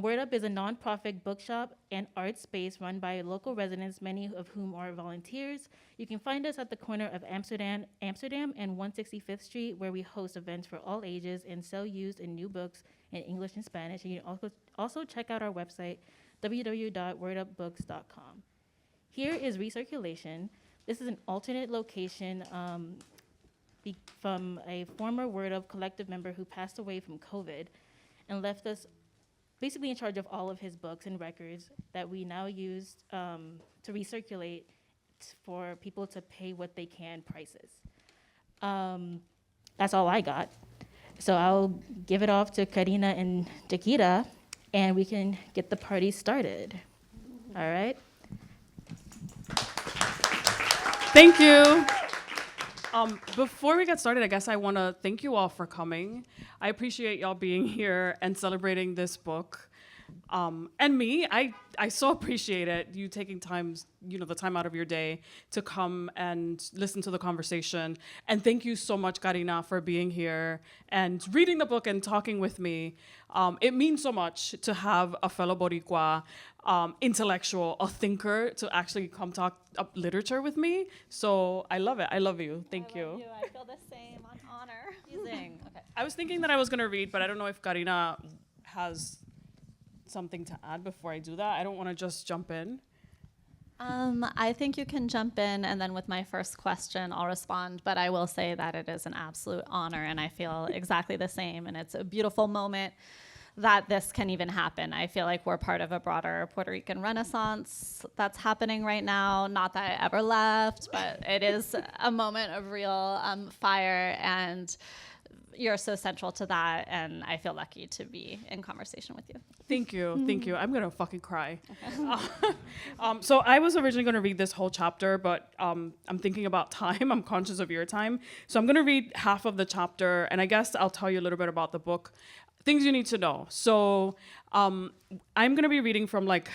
Word Up is a nonprofit bookshop and art space run by local residents, many of whom are volunteers. You can find us at the corner of Amsterdam and 165th Street, where we host events for all ages and sell used and new books in English and Spanish. And you can also check out our website, www.wordupbooks.com. Here is Recirculation. This is an alternate location from a former Word Up collective member who passed away from COVID and left us basically in charge of all of his books and records that we now use to recirculate for people to pay what they can prices. That's all I got. So I'll give it off to Karina and Jaquira, and we can get the party started. All right? Thank you. Before we get started, I guess I want to thank you all for coming. I appreciate y'all being here and celebrating this book. And me, I so appreciate it, you taking the time out of your day to come and listen to the conversation. And thank you so much, Karina, for being here and reading the book and talking with me. It means so much to have a fellow Boricua intellectual, a thinker, to actually come talk literature with me. So I love it. I love you. Thank you. I love you. I feel the same. On honor. Amazing. Okay. I was thinking that I was going to read, but I don't know if Karina has something to add before I do that. I don't want to just jump in. I think you can jump in, and then with my first question, I'll respond. But I will say that it is an absolute honor, and I feel exactly the same. And it's a beautiful moment that this can even happen. I feel like we're part of a broader Puerto Rican renaissance that's happening right now. Not that I ever left, but it is a moment of real fire, and you're so central to that, and I feel lucky to be in conversation with you. Thank you. Thank you. I'm going to fucking cry. Okay. So I was originally going to read this whole chapter, but I'm thinking about time. I'm conscious of your time. So I'm going to read half of the chapter, and I guess I'll tell you a little bit about the book. Things you need to know. So I'm going to be reading from like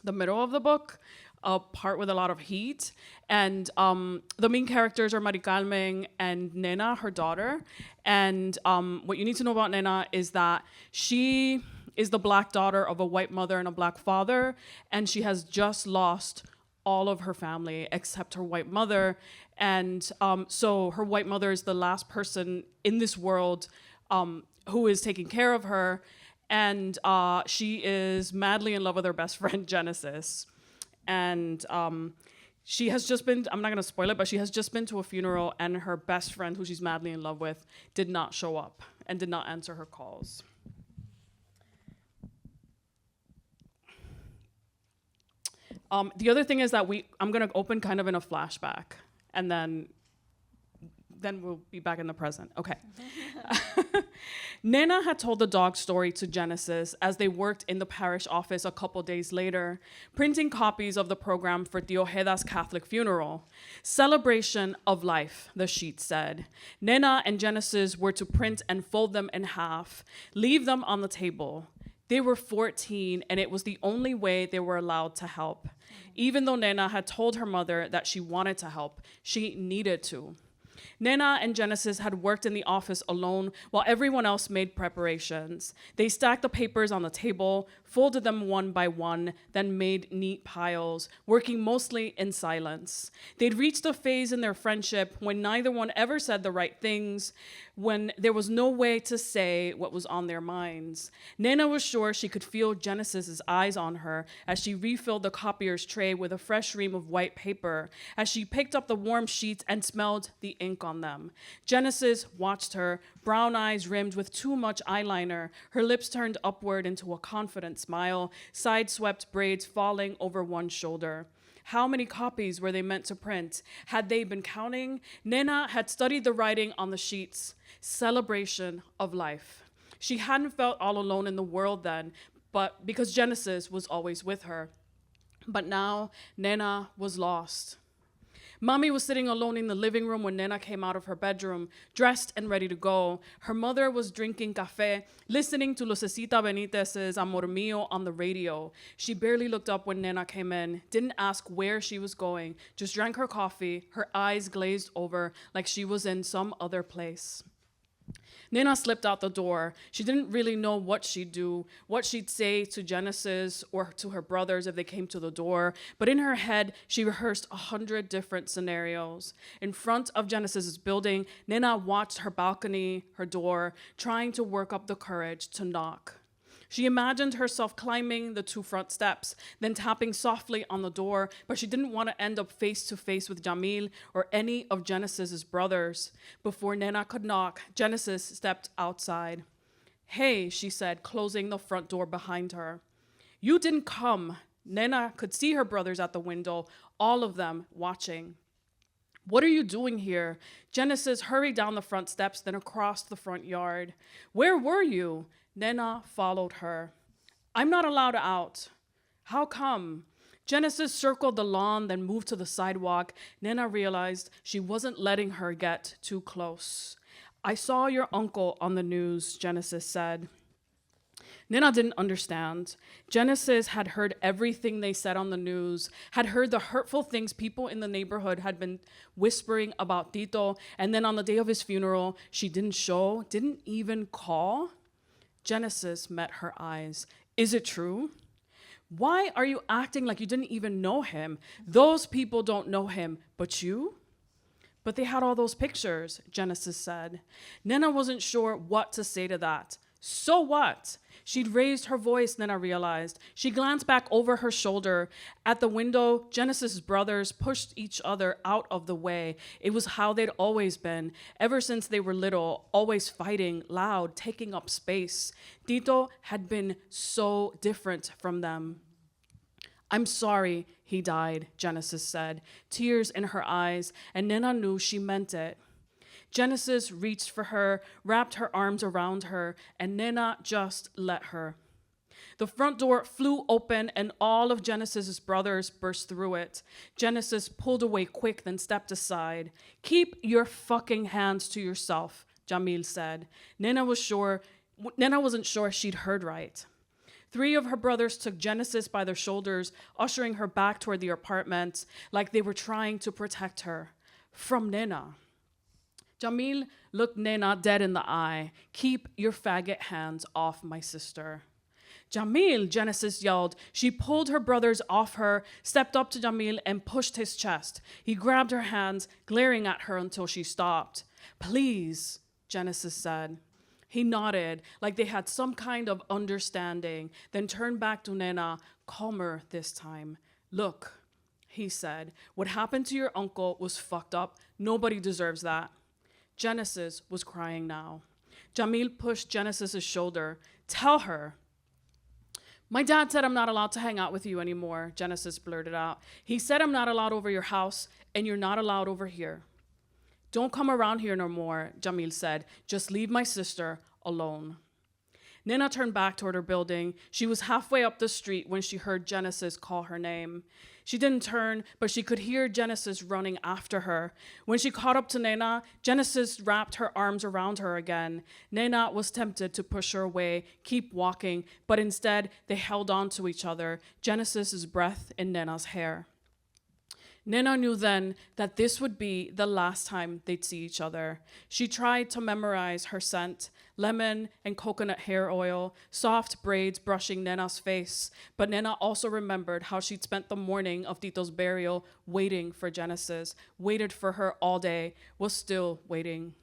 the middle of the book, a part with a lot of heat. And the main characters are Mari Carmen and Nena, her daughter. And what you need to know about Nena is that she is the black daughter of a white mother and a black father. And she has just lost all of her family except her white mother. And so her white mother is the last person in this world who is taking care of her. And she is madly in love with her best friend, Genesis. And she has just been, I'm not going to spoil it, but she has just been to a funeral, and her best friend, who she's madly in love with, did not show up and did not answer her calls. The other thing is that I'm going to open kind of in a flashback, and then we'll be back in the present. Okay. Nena had told the dog story to Genesis as they worked in the parish office a couple days later, printing copies of the program for Tio Jeda's Catholic funeral. Celebration of life, the sheet said. Nena and Genesis were to print and fold them in half, leave them on the table. They were 14, and it was the only way they were allowed to help. Even though Nena had told her mother that she wanted to help, she needed to. Nena and Genesis had worked in the office alone while everyone else made preparations. They stacked the papers on the table, folded them one by one, then made neat piles, working mostly in silence. They'd reached a phase in their friendship when neither one ever said the right things, when there was no way to say what was on their minds. Nena was sure she could feel Genesis's eyes on her as she refilled the copier's tray with a fresh ream of white paper, as she picked up the warm sheets and smelled the ink on them. Genesis watched her, brown eyes rimmed with too much eyeliner, her lips turned upward into a confident smile, side-swept braids falling over one shoulder. How many copies were they meant to print? Had they been counting? Nena had studied the writing on the sheets. Celebration of life. She hadn't felt all alone in the world then, but because Genesis was always with her. But now, Nena was lost. Mommy was sitting alone in the living room when Nena came out of her bedroom, dressed and ready to go. Her mother was drinking café, listening to Lucecita Benitez's Amor Mío on the radio. She barely looked up when Nena came in, didn't ask where she was going, just drank her coffee, her eyes glazed over like she was in some other place. Nena slipped out the door. She didn't really know what she'd do, what she'd say to Genesis or to her brothers if they came to the door. But in her head, she rehearsed 100 different scenarios. In front of Genesis's building, Nena watched her balcony, her door, trying to work up the courage to knock. She imagined herself climbing the 2 front steps, then tapping softly on the door, but she didn't want to end up face to face with Jamil or any of Genesis's brothers. Before Nena could knock, Genesis stepped outside. "Hey," she said, closing the front door behind her. "You didn't come." Nena could see her brothers at the window, all of them watching. "What are you doing here?" Genesis hurried down the front steps, then across the front yard. "Where were you?" Nena followed her. "I'm not allowed out." "How come?" Genesis circled the lawn, then moved to the sidewalk. Nena realized she wasn't letting her get too close. "I saw your uncle on the news," Genesis said. Nena didn't understand. Genesis had heard everything they said on the news, had heard the hurtful things people in the neighborhood had been whispering about Tito, and then on the day of his funeral, she didn't show, didn't even call. Genesis met her eyes. "Is it true? Why are you acting like you didn't even know him? Those people don't know him, but you?" "But they had all those pictures," Genesis said. Nena wasn't sure what to say to that. So what? She'd raised her voice, Nena realized. She glanced back over her shoulder. At the window, Genesis' brothers pushed each other out of the way. It was how they'd always been, ever since they were little, always fighting, loud, taking up space. Tito had been so different from them. "I'm sorry he died," Genesis said, tears in her eyes, and Nena knew she meant it. Genesis reached for her, wrapped her arms around her, and Nena just let her. The front door flew open and all of Genesis's brothers burst through it. Genesis pulled away quick, then stepped aside. "Keep your fucking hands to yourself," Jamil said. Nena wasn't sure she'd heard right. 3 of her brothers took Genesis by their shoulders, ushering her back toward the apartment like they were trying to protect her from Nena. Jamil looked Nena dead in the eye. "Keep your faggot hands off my sister." "Jamil," Genesis yelled. She pulled her brothers off her, stepped up to Jamil, and pushed his chest. He grabbed her hands, glaring at her until she stopped. "Please," Genesis said. He nodded, like they had some kind of understanding, then turned back to Nena, calmer this time. "Look," he said, "what happened to your uncle was fucked up. Nobody deserves that." Genesis was crying now. Jamil pushed Genesis's shoulder. "Tell her." "My dad said I'm not allowed to hang out with you anymore," Genesis blurted out. "He said I'm not allowed over your house, and you're not allowed over here." "Don't come around here no more," Jamil said. "Just leave my sister alone." Nena turned back toward her building. She was halfway up the street when she heard Genesis call her name. She didn't turn, but she could hear Genesis running after her. When she caught up to Nena, Genesis wrapped her arms around her again. Nena was tempted to push her away, keep walking, but instead they held on to each other, Genesis's breath in Nena's hair. Nena knew then that this would be the last time they'd see each other. She tried to memorize her scent, lemon and coconut hair oil, soft braids brushing Nena's face. But Nena also remembered how she'd spent the morning of Tito's burial waiting for Genesis, waited for her all day, was still waiting.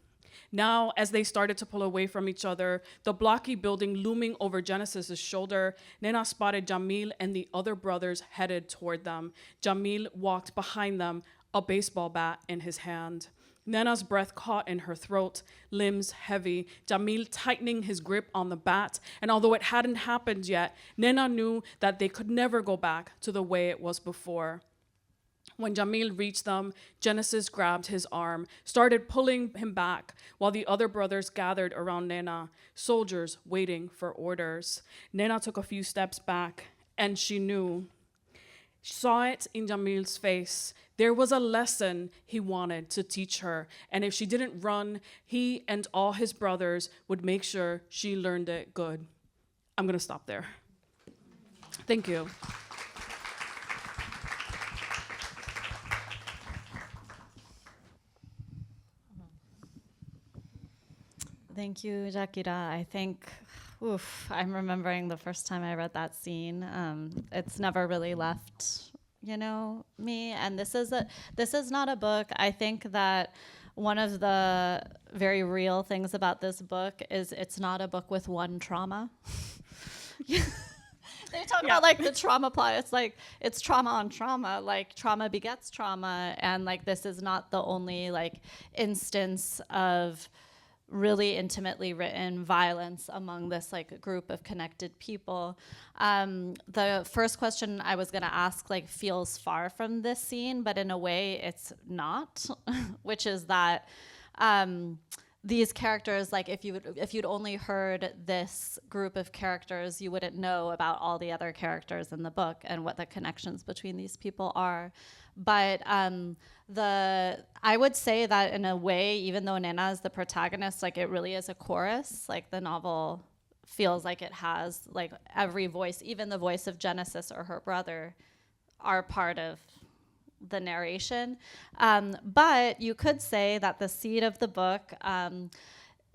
Now, as they started to pull away from each other, the blocky building looming over Genesis's shoulder, Nena spotted Jamil and the other brothers headed toward them. Jamil walked behind them, a baseball bat in his hand. Nena's breath caught in her throat, limbs heavy, Jamil tightening his grip on the bat, and although it hadn't happened yet, Nena knew that they could never go back to the way it was before. When Jamil reached them, Genesis grabbed his arm, started pulling him back, while the other brothers gathered around Nena, soldiers waiting for orders. Nena took a few steps back, and she knew. She saw it in Jamil's face. There was a lesson he wanted to teach her, and if she didn't run, he and all his brothers would make sure she learned it good. I'm going to stop there. Thank you. Thank you, Jaquira. I think, I'm remembering the first time I read that scene. It's never really left, me. And this is not a book. I think that one of the very real things about this book is it's not a book with one trauma. They talk about like the trauma plot. It's like it's trauma on trauma. Like trauma begets trauma, and like this is not the only like instance of really intimately written violence among this like group of connected people. The first question I was gonna ask like feels far from this scene, but in a way it's not, which is that these characters, like if you'd only heard this group of characters, you wouldn't know about all the other characters in the book and what the connections between these people are. But I would say that in a way, even though Nena is the protagonist, like it really is a chorus. Like the novel feels like it has like every voice, even the voice of Genesis or her brother, are part of the narration. But you could say that the seed of the book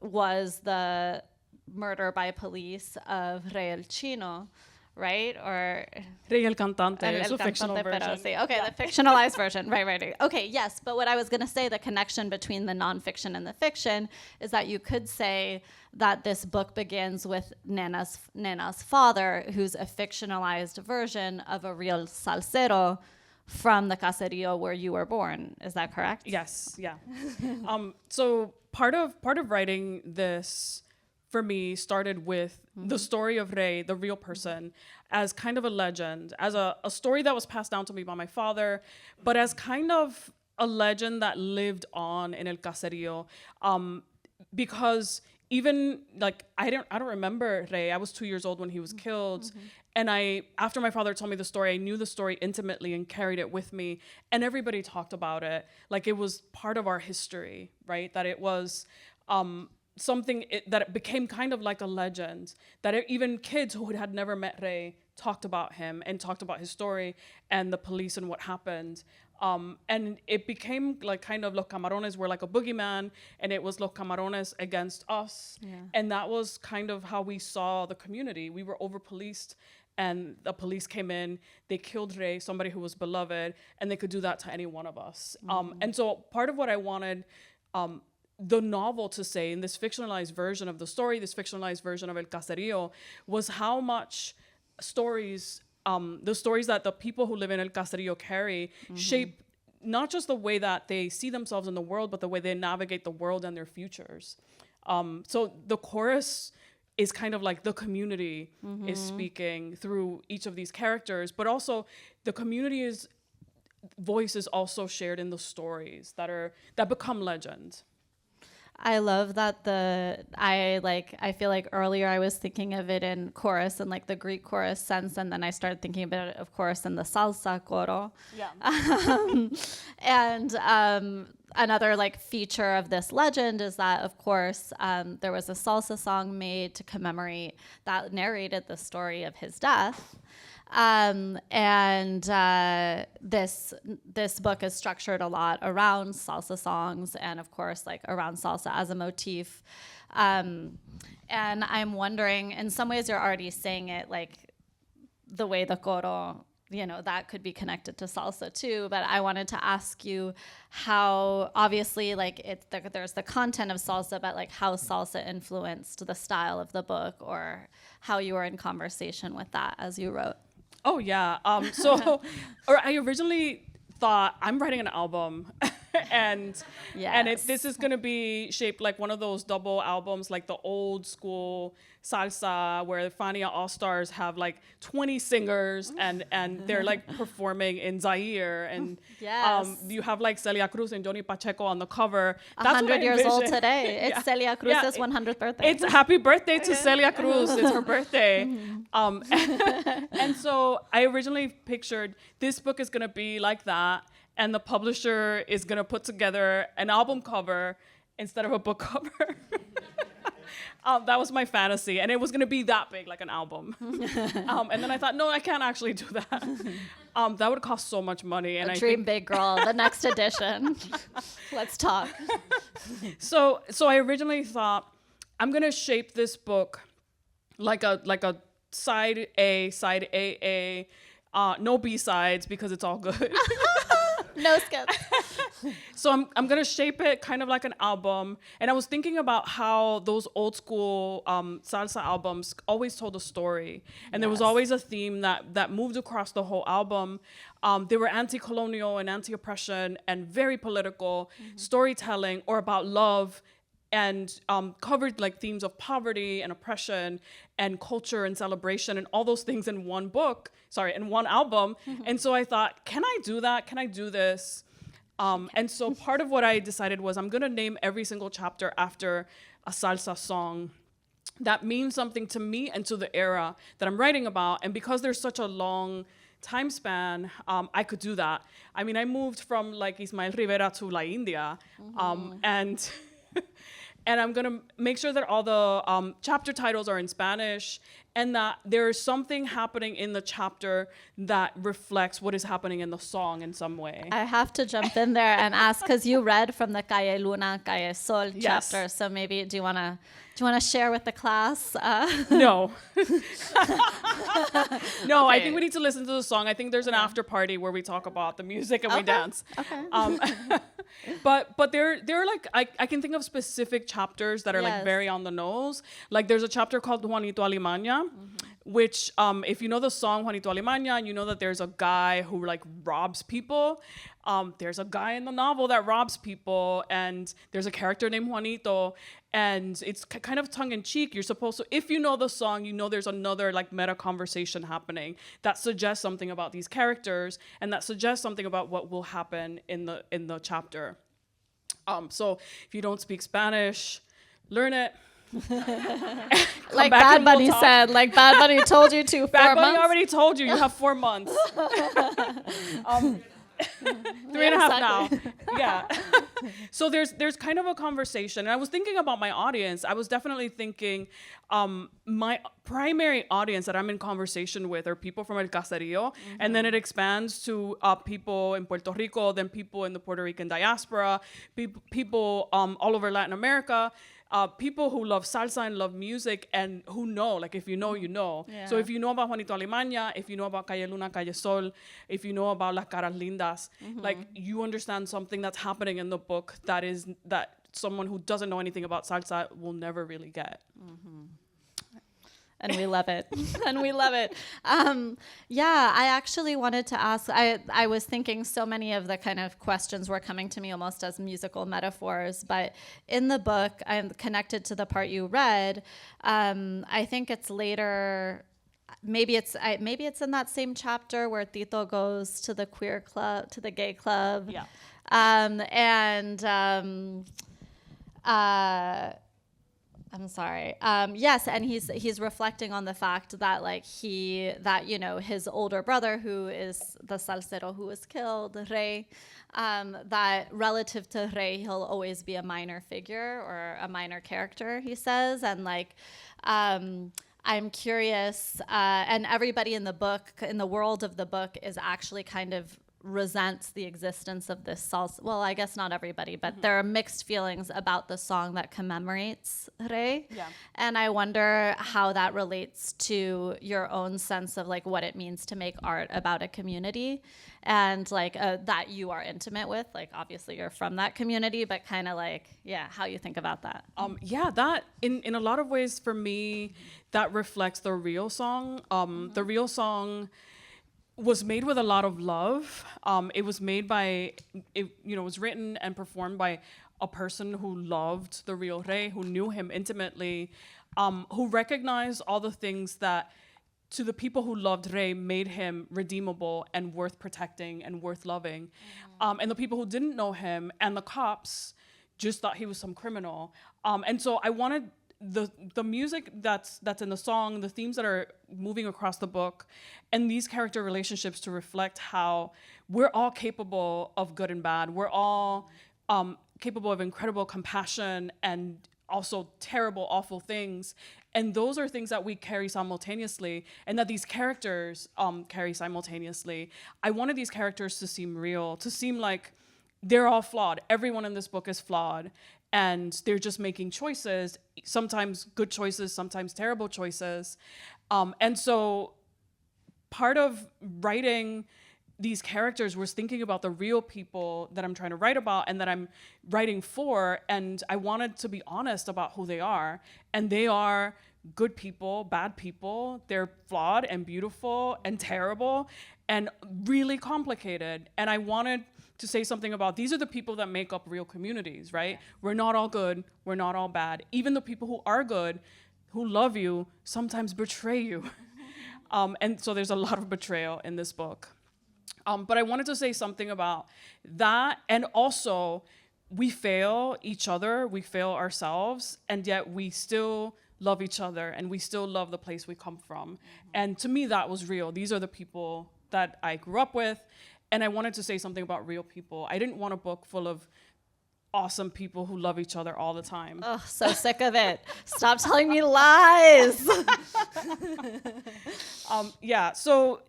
was the murder by police of Rey El Chino, right? Or Rey el Cantante El is a fictional Cantante, version. pero sí. Okay, the fictionalized version. Right. Okay, yes. But what I was going to say, the connection between the nonfiction and the fiction, is that you could say that this book begins with Nena's father, who's a fictionalized version of a real salsero from the caserio where you were born. Is that correct? Yes, yeah. So part of writing this for me started with the story of Rey, the real person, as kind of a legend, as a story that was passed down to me by my father, but as kind of a legend that lived on in El Caserio, because even like I don't remember Rey. I was 2 years old when he was killed. And after my father told me the story, I knew the story intimately and carried it with me. And everybody talked about it like it was part of our history, right? That it was that it became kind of like a legend. That even kids who had never met Rey talked about him and talked about his story and the police and what happened. And it became like kind of Los Camarones were like a boogeyman, and it was Los Camarones against us. Yeah. And that was kind of how we saw the community. We were over-policed, and the police came in, they killed Rey, somebody who was beloved, and they could do that to any one of us. And so part of what I wanted the novel to say in this fictionalized version of the story, this fictionalized version of El Caserio, was how much stories, the stories that the people who live in El Caserio carry shape not just the way that they see themselves in the world, but the way they navigate the world and their futures. So the chorus is kind of like the community is speaking through each of these characters, but also the community's voice is also shared in the stories that become legend. I love that I feel like earlier I was thinking of it in chorus and like the Greek chorus sense, and then I started thinking about it, of course, in the salsa coro. Yeah. And another like feature of this legend is that, of course, there was a salsa song made to commemorate that narrated the story of his death. This book is structured a lot around salsa songs and, of course, like around salsa as a motif. And I'm wondering, in some ways, you're already saying it like the way the coro, that could be connected to salsa too. But I wanted to ask you how, obviously, like there's the content of salsa, but like how salsa influenced the style of the book, or how you were in conversation with that as you wrote. Oh, yeah. Or I originally thought I'm writing an album and this is going to be shaped like one of those double albums, like the old school salsa where Fania All-Stars have like 20 singers and they're like performing in Zaire, and you have like Celia Cruz and Johnny Pacheco on the cover. That's 100 years old today. It's Celia Cruz's 100th birthday. It's happy birthday to Celia Cruz. It's her birthday. And so I originally pictured this book is going to be like that, and the publisher is going to put together an album cover instead of a book cover. That was my fantasy, and it was going to be that big, like an album. And then I thought, no, I can't actually do that. That would cost so much money. And Dream big, girl. The next edition. Let's talk. So I originally thought I'm gonna shape this book like a side A, side AA, no B sides because it's all good. No skips. So I'm gonna shape it kind of like an album, and I was thinking about how those old school salsa albums always told a story, and there was Yes. always a theme that moved across the whole album. They were anti-colonial and anti-oppression and very political storytelling, or about love, and covered like themes of poverty and oppression and culture and celebration and all those things in one in one album. And so I thought, can I do that? Can I do this? And so part of what I decided was I'm gonna name every single chapter after a salsa song that means something to me and to the era that I'm writing about. And because there's such a long time span, I could do that. I mean, I moved from like Ismael Rivera to La India, and and I'm gonna make sure that all the chapter titles are in Spanish, and that there is something happening in the chapter that reflects what is happening in the song in some way. I have to jump in there and ask, because you read from the Calle Luna, Calle Sol Yes. chapter. So maybe do you wanna share with the class? No. No, I Okay. think we need to listen to the song. I think there's an after party where we talk about the music and we dance. Okay. But there are like I can think of specific chapters that are like Yes. very on the nose. Like there's a chapter called Juanito Alimaña, which if you know the song Juanito Alimaña, you know that there's a guy who like robs people. There's a guy in the novel that robs people, and there's a character named Juanito, and it's kind of tongue-in-cheek. You're supposed to, if you know the song, you know there's another like meta conversation happening that suggests something about these characters, and that suggests something about what will happen in the chapter. So if you don't speak Spanish, learn it. Like back Bad and we'll Bunny talk. said, like Bad Bunny told you to. Bad 4 Bunny months. already told you have 4 months. 3.5 now. Yeah. So there's kind of a conversation. And I was thinking about my audience. I was definitely thinking my primary audience that I'm in conversation with are people from El Caserío. And then it expands to people in Puerto Rico, then people in the Puerto Rican diaspora, people all over Latin America. People who love salsa and love music and who know, like if you know, you know. Yeah. So if you know about Juanito Alimaña, if you know about Calle Luna, Calle Sol, if you know about Las Caras Lindas, like you understand something that's happening in the book that someone who doesn't know anything about salsa will never really get. And we love it. And we love it. Yeah, I actually wanted to ask, I was thinking so many of the kind of questions were coming to me almost as musical metaphors, but in the book, I'm connected to the part you read. I think it's later, maybe it's in that same chapter where Tito goes to the queer club, to the gay club. Yeah. I'm sorry. Yes, and he's reflecting on the fact that his older brother, who is the salsero who was killed, Rey, that relative to Rey, he'll always be a minor figure or a minor character, he says, and I'm curious, and everybody in the book, in the world of the book, is actually kind of resents the existence of this salsa. Well, I guess not everybody, but there are mixed feelings about the song that commemorates Rey. Yeah. And I wonder how that relates to your own sense of like what it means to make art about a community and like that you are intimate with. Like obviously you're from that community, but kind of like, yeah, how you think about that. That in a lot of ways for me, that reflects the real song. The real song was made with a lot of love. It was made by, it was written and performed by a person who loved the real Rey, who knew him intimately, who recognized all the things that to the people who loved Rey made him redeemable and worth protecting and worth loving. And the people who didn't know him and the cops just thought he was some criminal. And so I wanted the music that's in the song, the themes that are moving across the book, and these character relationships to reflect how we're all capable of good and bad. We're all capable of incredible compassion and also terrible, awful things. And those are things that we carry simultaneously and that these characters carry simultaneously. I wanted these characters to seem real, to seem like they're all flawed. Everyone in this book is flawed. and they're just making choices, sometimes good choices, sometimes terrible choices. And so part of writing these characters was thinking about the real people that I'm trying to write about and that I'm writing for, and I wanted to be honest about who they are. And they are good people, bad people. They're flawed and beautiful and terrible and really complicated. And I wanted to say something about these are the people that make up real communities, right? We're not all good, we're not all bad. Even the people who are good, who love you, sometimes betray you. And so there's a lot of betrayal in this book. But I wanted to say something about that. And also, we fail each other, we fail ourselves, and yet we still love each other and we still love the place we come from. And to me, that was real. These are the people that I grew up with. And I wanted to say something about real people. I didn't want a book full of awesome people who love each other all the time. Oh, so sick of it. Stop telling me lies. Yeah, so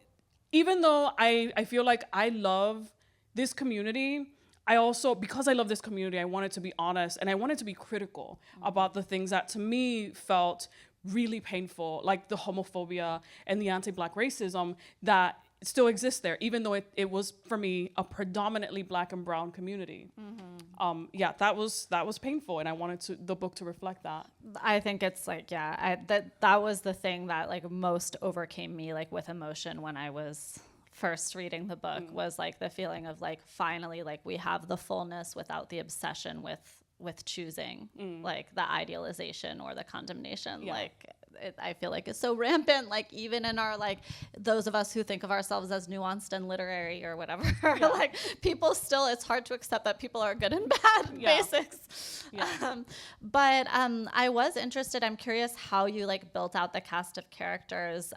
even though I feel like I love this community, I also, because I love this community, I wanted to be honest and I wanted to be critical about the things that to me felt really painful, like the homophobia and the anti-Black racism that still exists there, even though it was, for me, a predominantly Black and brown community. Yeah, that was painful, and I wanted the book to reflect that. I think it's like, yeah, that was the thing that like most overcame me like with emotion when I was first reading the book, was like the feeling of like finally like we have the fullness without the obsession with choosing like the idealization or the condemnation. Like I feel like it's so rampant, like even in our like those of us who think of ourselves as nuanced and literary or whatever, like people still, it's hard to accept that people are good and bad basics. But I was interested, I'm curious how you like built out the cast of characters.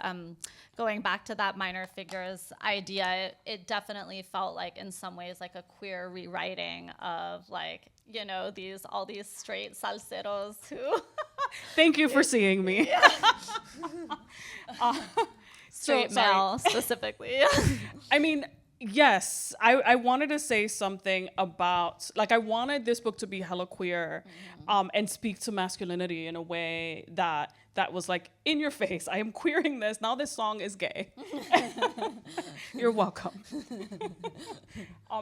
Going back to that minor figures idea, it definitely felt like in some ways like a queer rewriting of like, you know, all these straight salseros who Thank you for seeing me. straight male specifically. I mean, yes, I wanted to say something about, like, I wanted this book to be hella queer, and speak to masculinity in a way that was like, in your face, I am queering this. Now this song is gay. You're welcome.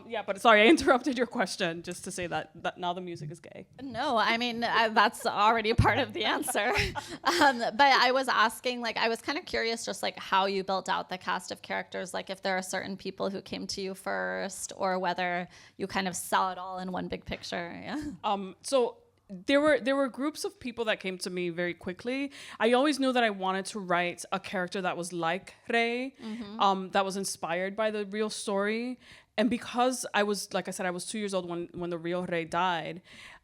Yeah, but sorry, I interrupted your question just to say that now the music is gay. No, I mean, that's already part of the answer. But I was asking, like, I was kind of curious just like how you built out the cast of characters, like if there are certain people who came to you first or whether you kind of saw it all in one big picture. Yeah. So there were groups of people that came to me very quickly. I always knew that I wanted to write a character that was like Rey, that was inspired by the real story. And because I was, like I said, I was 2 years old when the real Rey died,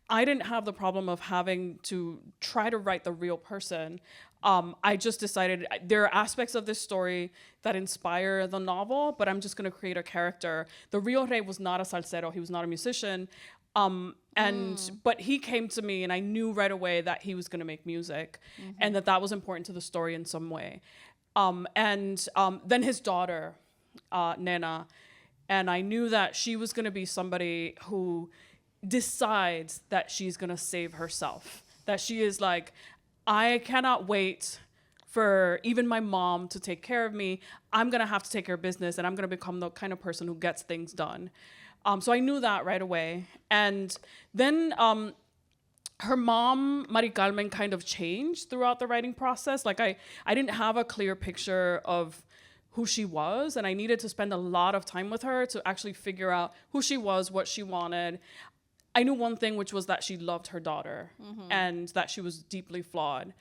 I didn't have the problem of having to try to write the real person. I just decided there are aspects of this story that inspire the novel, but I'm just going to create a character. The real Rey was not a salsero. He was not a musician. But he came to me and I knew right away that he was going to make music and that was important to the story in some way. Then his daughter, Nena, and I knew that she was going to be somebody who decides that she's going to save herself, that she is like, I cannot wait for even my mom to take care of me. I'm going to have to take care of business and I'm going to become the kind of person who gets things done. So I knew that right away. And then her mom, Mari Carmen, kind of changed throughout the writing process. Like I didn't have a clear picture of who she was, and I needed to spend a lot of time with her to actually figure out who she was, what she wanted. I knew one thing, which was that she loved her daughter and that she was deeply flawed.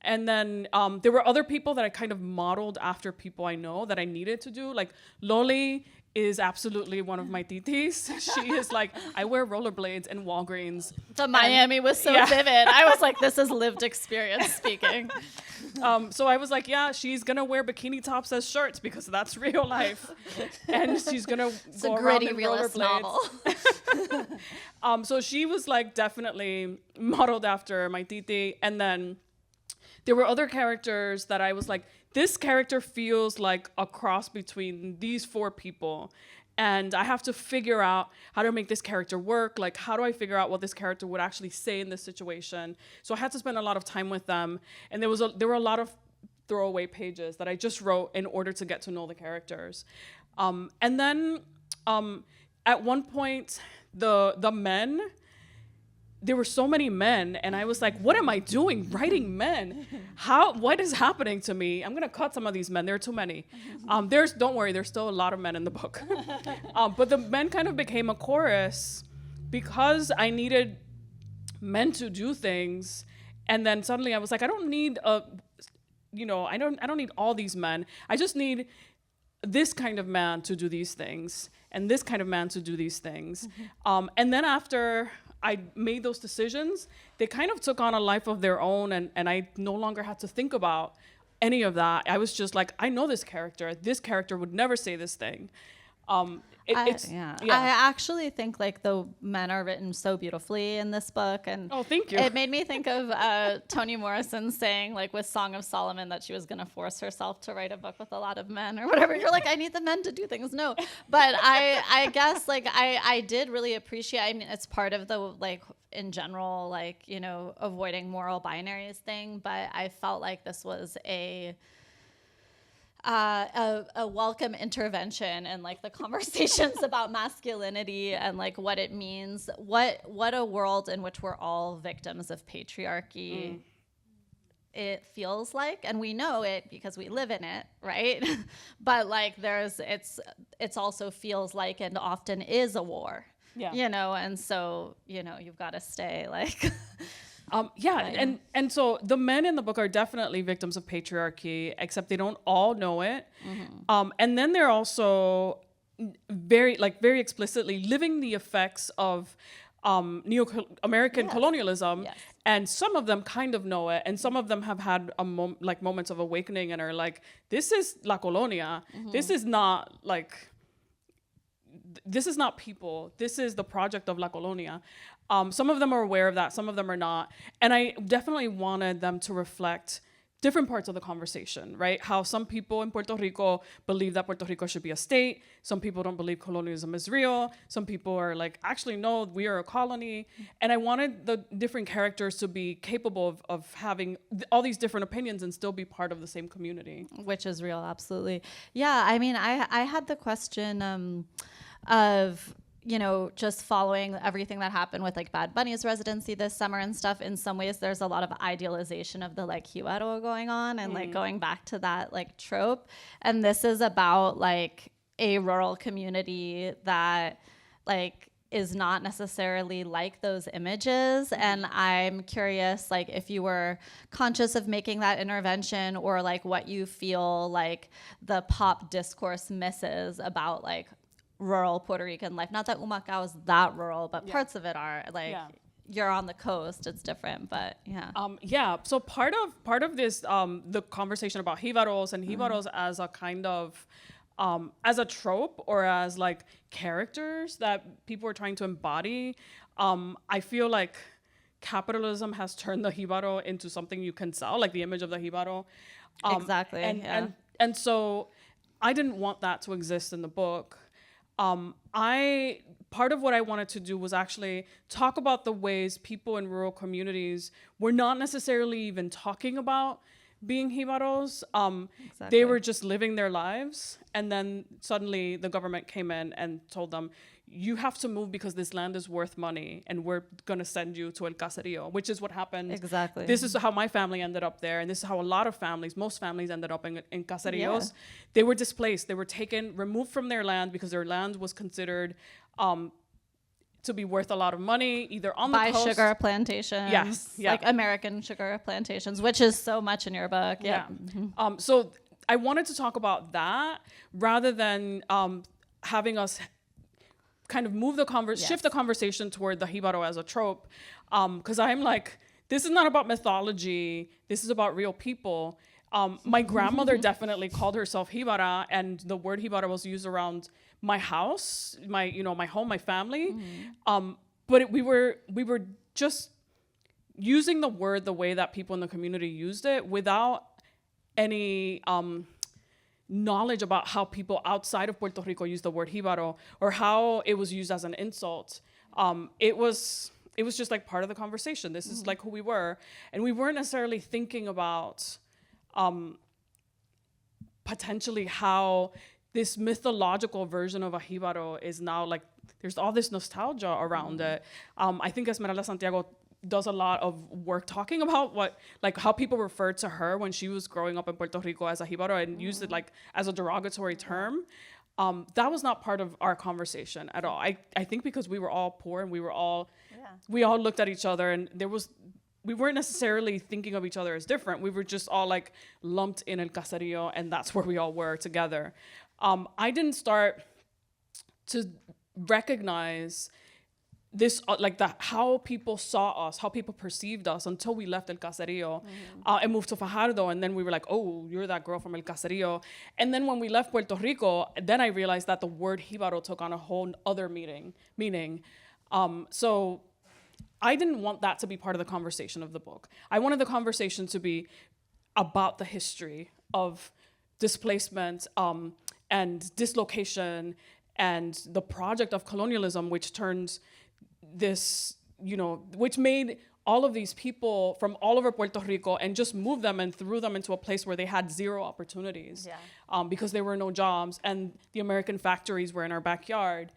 And then there were other people that I kind of modeled after people I know that I needed to do. Like Loli is absolutely one of my titis. She is like, I wear rollerblades in Walgreens. The Miami was so vivid. I was like, this is lived experience speaking. So I was like, yeah, she's gonna wear bikini tops as shirts because that's real life. And she's gonna go around in rollerblades. Novel. So she was like definitely modeled after my titi. And then there were other characters that I was like, this character feels like a cross between these four people. and I have to figure out how to make this character work. Like, how do I figure out what this character would actually say in this situation? So I had to spend a lot of time with them, and there were a lot of throwaway pages that I just wrote in order to get to know the characters. And then at one point, the men, there were so many men, and I was like, what am I doing writing men? What is happening to me? I'm gonna cut some of these men. There are too many. Don't worry, there's still a lot of men in the book. But the men kind of became a chorus because I needed men to do things. And then suddenly I was like, I don't need I don't need all these men. I just need this kind of man to do these things and this kind of man to do these things. And then after I made those decisions, they kind of took on a life of their own, and I no longer had to think about any of that. I was just like, I know this character. This character would never say this thing. I actually think like the men are written so beautifully in this book, and oh, thank you. It made me think of Toni Morrison saying like with Song of Solomon that she was going to force herself to write a book with a lot of men or whatever. You're like, I need the men to do things. No, but I guess like I did really appreciate. I mean, it's part of the like in general like avoiding moral binaries thing, but I felt like this was a welcome intervention and like the conversations about masculinity and like what it means, what a world in which we're all victims of patriarchy it feels like, and we know it because we live in it, right? But like it's also feels like and often is a war, and so you've got to stay like and so the men in the book are definitely victims of patriarchy, except they don't all know it. And then they're also very explicitly living the effects of American colonialism. Yes. And some of them kind of know it, and some of them have had moments of awakening and are like, this is La Colonia. This is not people. This is the project of La Colonia. Some of them are aware of that. Some of them are not. And I definitely wanted them to reflect different parts of the conversation, right? How some people in Puerto Rico believe that Puerto Rico should be a state. Some people don't believe colonialism is real. Some people are like, actually, no, we are a colony. And I wanted the different characters to be capable of having all these different opinions and still be part of the same community. Which is real, absolutely. Yeah, I mean, I had the question of just following everything that happened with like Bad Bunny's residency this summer and stuff. In some ways, there's a lot of idealization of the like Jibaro going on and like going back to that like trope. And this is about like a rural community that like is not necessarily like those images. And I'm curious, like, if you were conscious of making that intervention or like what you feel like the pop discourse misses about like rural Puerto Rican life. Not that Humacao is that rural, but parts of it are like you're on the coast. It's different, but So part of this the conversation about jibaros and jibaros as a kind of as a trope or as like characters that people are trying to embody. I feel like capitalism has turned the jibaro into something you can sell, like the image of the jibaro. Exactly. And so I didn't want that to exist in the book. Part of what I wanted to do was actually talk about the ways people in rural communities were not necessarily even talking about being jibaros. They were just living their lives, and then suddenly the government came in and told them, you have to move because this land is worth money and we're going to send you to El Caserío, which is what happened. Exactly. This is how my family ended up there, and this is how a lot of families, most families ended up in caseríos. They were displaced. They were removed from their land because their land was considered to be worth a lot of money, either on the coast. By sugar plantations. Yes. Like American sugar plantations, which is so much in your book. So I wanted to talk about that rather than having us kind of move shift the conversation toward the jibaro as a trope, because I'm like, this is not about mythology. This is about real people. My grandmother definitely called herself jibara, and the word jibara was used around my house, my home, my family. But we were just using the word the way that people in the community used it without any knowledge about how people outside of Puerto Rico use the word jibaro or how it was used as an insult. It was just like part of the conversation. This is like who we were. And we weren't necessarily thinking about potentially how this mythological version of a jibaro is now like, there's all this nostalgia around it. I think Esmeralda Santiago does a lot of work talking about how people referred to her when she was growing up in Puerto Rico as a jibaro and used it like as a derogatory term. That was not part of our conversation at all. I think because we were all poor and we all looked at each other and we weren't necessarily thinking of each other as different. We were just all like lumped in El Caserío, and that's where we all were together. I didn't start to recognize this, how people saw us, how people perceived us until we left El Caserío and moved to Fajardo. And then we were like, oh, you're that girl from El Caserío. And then when we left Puerto Rico, then I realized that the word jibaro took on a whole other meaning. So I didn't want that to be part of the conversation of the book. I wanted the conversation to be about the history of displacement and dislocation and the project of colonialism, which made all of these people from all over Puerto Rico and just moved them and threw them into a place where they had zero opportunities because there were no jobs and the American factories were in our backyard.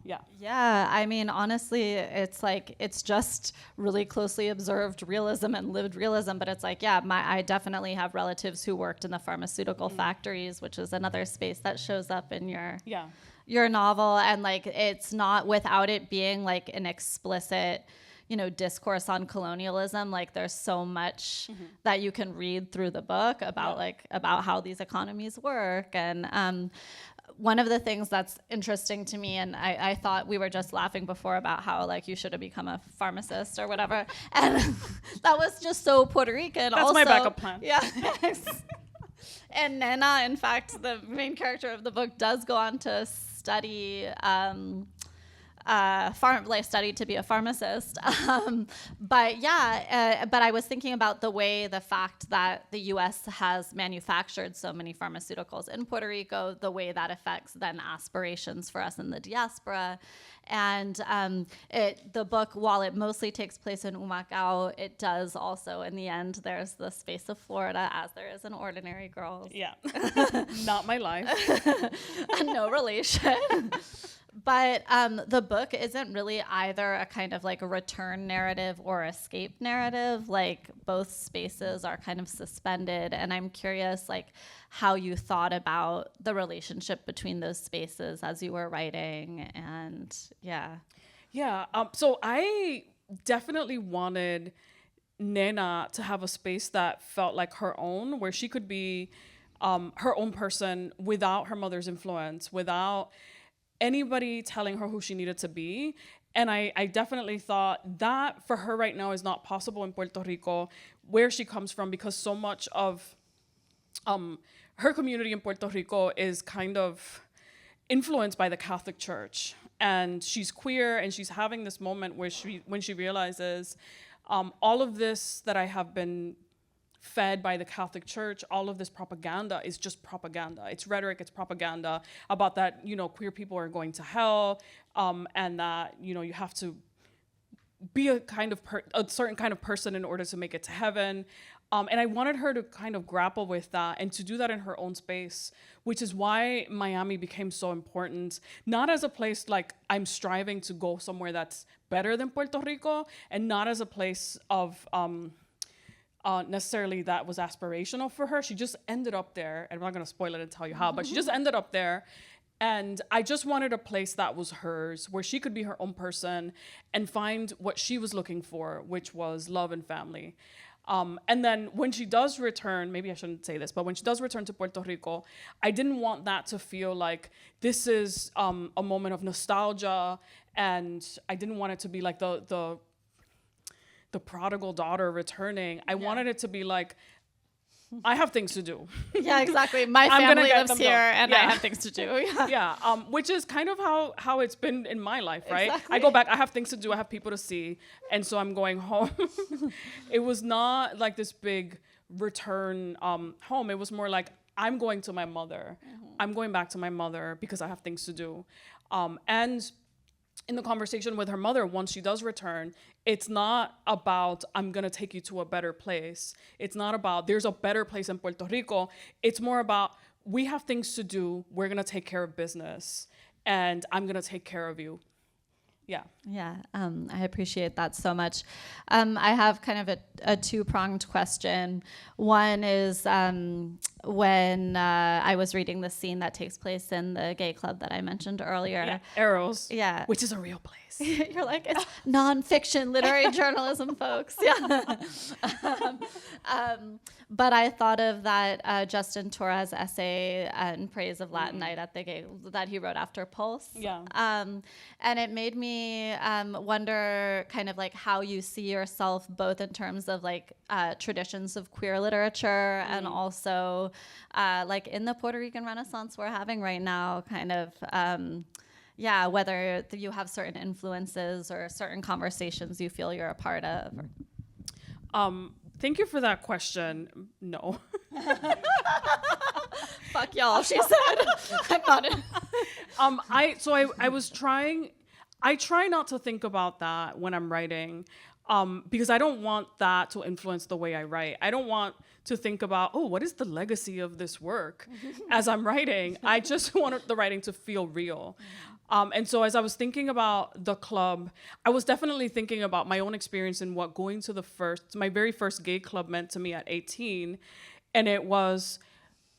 Yeah, I mean, honestly, it's just really closely observed realism and lived realism, but it's like, I definitely have relatives who worked in the pharmaceutical factories, which is another space that shows up in your novel. And like, it's not without it being like an explicit, discourse on colonialism. Like there's so much that you can read through the book about about how these economies work. And, one of the things that's interesting to me, and I thought we were just laughing before about how like you should have become a pharmacist or whatever, and that was just so Puerto Rican. That's also, my backup plan. Yeah. And Nena, in fact, the main character of the book, does go on to study study to be a pharmacist. But I was thinking about the fact that the U.S. has manufactured so many pharmaceuticals in Puerto Rico, the way that affects then aspirations for us in the diaspora. And the book, while it mostly takes place in Humacao, it does also, in the end, there's the space of Florida, as there is in Ordinary Girls. Yeah. Not my life. No relation. But the book isn't really either a kind of like a return narrative or escape narrative. Like both spaces are kind of suspended. And I'm curious like how you thought about the relationship between those spaces as you were writing. And so I definitely wanted Nena to have a space that felt like her own, where she could be her own person without her mother's influence, without anybody telling her who she needed to be. And I definitely thought that for her right now is not possible in Puerto Rico, where she comes from, because so much of her community in Puerto Rico is kind of influenced by the Catholic Church. And she's queer, and she's having this moment where when she realizes all of this that I have been fed by the Catholic Church, all of this propaganda is just propaganda. It's rhetoric, it's propaganda about that, queer people are going to hell, and that, you have to be a certain kind of person in order to make it to heaven. And I wanted her to kind of grapple with that and to do that in her own space, which is why Miami became so important. Not as a place like I'm striving to go somewhere that's better than Puerto Rico, and not as a place of necessarily that was aspirational for her. She just ended up there, and I'm not gonna spoil it and tell you how, but she just ended up there. And I just wanted a place that was hers, where she could be her own person and find what she was looking for, which was love and family. And then when she does return, maybe I shouldn't say this, but when she does return to Puerto Rico, I didn't want that to feel like this is a moment of nostalgia, and I didn't want it to be like the prodigal daughter returning. I wanted it to be like, I have things to do. Yeah, exactly. My family lives here, and I have things to do. Which is kind of how it's been in my life, right? Exactly. I go back, I have things to do, I have people to see, and so I'm going home. It was not like this big return home. It was more like, I'm going to my mother. I'm going back to my mother because I have things to do. And in the conversation with her mother, once she does return, it's not about, I'm going to take you to a better place. It's not about, there's a better place in Puerto Rico. It's more about, we have things to do. We're going to take care of business. And I'm going to take care of you. Yeah. Yeah, I appreciate that so much. I have kind of a two-pronged question. One is when I was reading the scene that takes place in the gay club that I mentioned earlier. Yeah. Arrows. Yeah. Which is a real place. You're like, it's nonfiction literary journalism, folks. Yeah. But I thought of that Justin Torres essay in praise of Latin Night at the Gay that he wrote after Pulse. Yeah. And it made me wonder kind of like how you see yourself both in terms of like traditions of queer literature and also like in the Puerto Rican Renaissance we're having right now, kind of yeah, whether you have certain influences or certain conversations you feel you're a part of. Thank you for that question. No. Fuck y'all, she said. I'm not in. I try not to think about that when I'm writing, because I don't want that to influence the way I write. I don't want to think about, oh, what is the legacy of this work as I'm writing. I just want the writing to feel real. And so as I was thinking about the club, I was definitely thinking about my own experience and what going to my very first gay club meant to me at 18. And it was,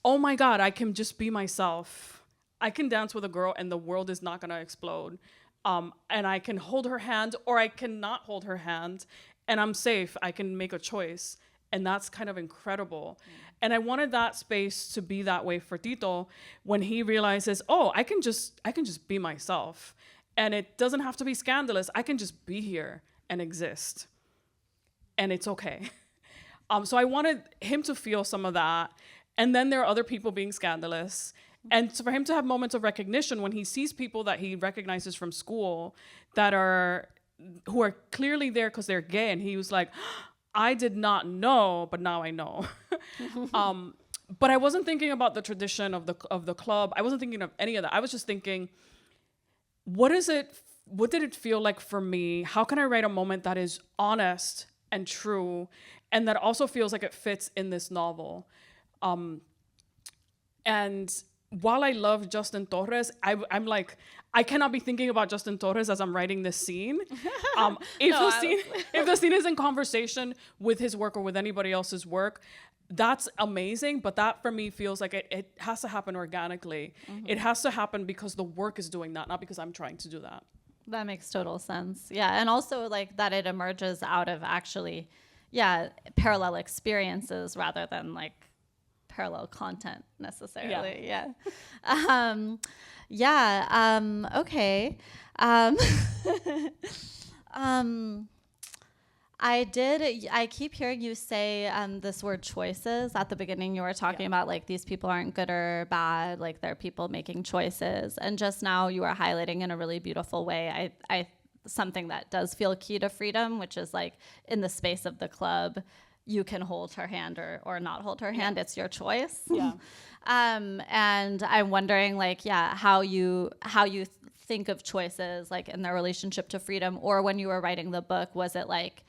oh my God, I can just be myself. I can dance with a girl and the world is not gonna explode. And I can hold her hand or I cannot hold her hand and I'm safe. I can make a choice. And that's kind of incredible. And I wanted that space to be that way for Tito when he realizes, oh, I can just be myself. And it doesn't have to be scandalous. I can just be here and exist. And it's okay. So I wanted him to feel some of that. And then there are other people being scandalous. And so for him to have moments of recognition when he sees people that he recognizes from school who are clearly there because they're gay. And he was like, I did not know, but now I know. But I wasn't thinking about the tradition of the club. I wasn't thinking of any of that. I was just thinking, what did it feel like for me? How can I write a moment that is honest and true and that also feels like it fits in this novel? And while I love Justin Torres, I'm like, I cannot be thinking about Justin Torres as I'm writing this scene. If the scene is in conversation with his work or with anybody else's work, that's amazing. But that for me feels like it has to happen organically. Mm-hmm. It has to happen because the work is doing that, not because I'm trying to do that. That makes total sense. Yeah. And also like that it emerges out of actually, yeah, parallel experiences rather than like parallel content necessarily. Yeah. Okay. I keep hearing you say this word choices. At the beginning you were talking about like these people aren't good or bad, like they're people making choices. And just now you are highlighting in a really beautiful way I something that does feel key to freedom, which is like in the space of the club, you can hold her hand or not hold her hand. It's your choice. Yeah. And I'm wondering how you think of choices like in their relationship to freedom, or when you were writing the book, was it like,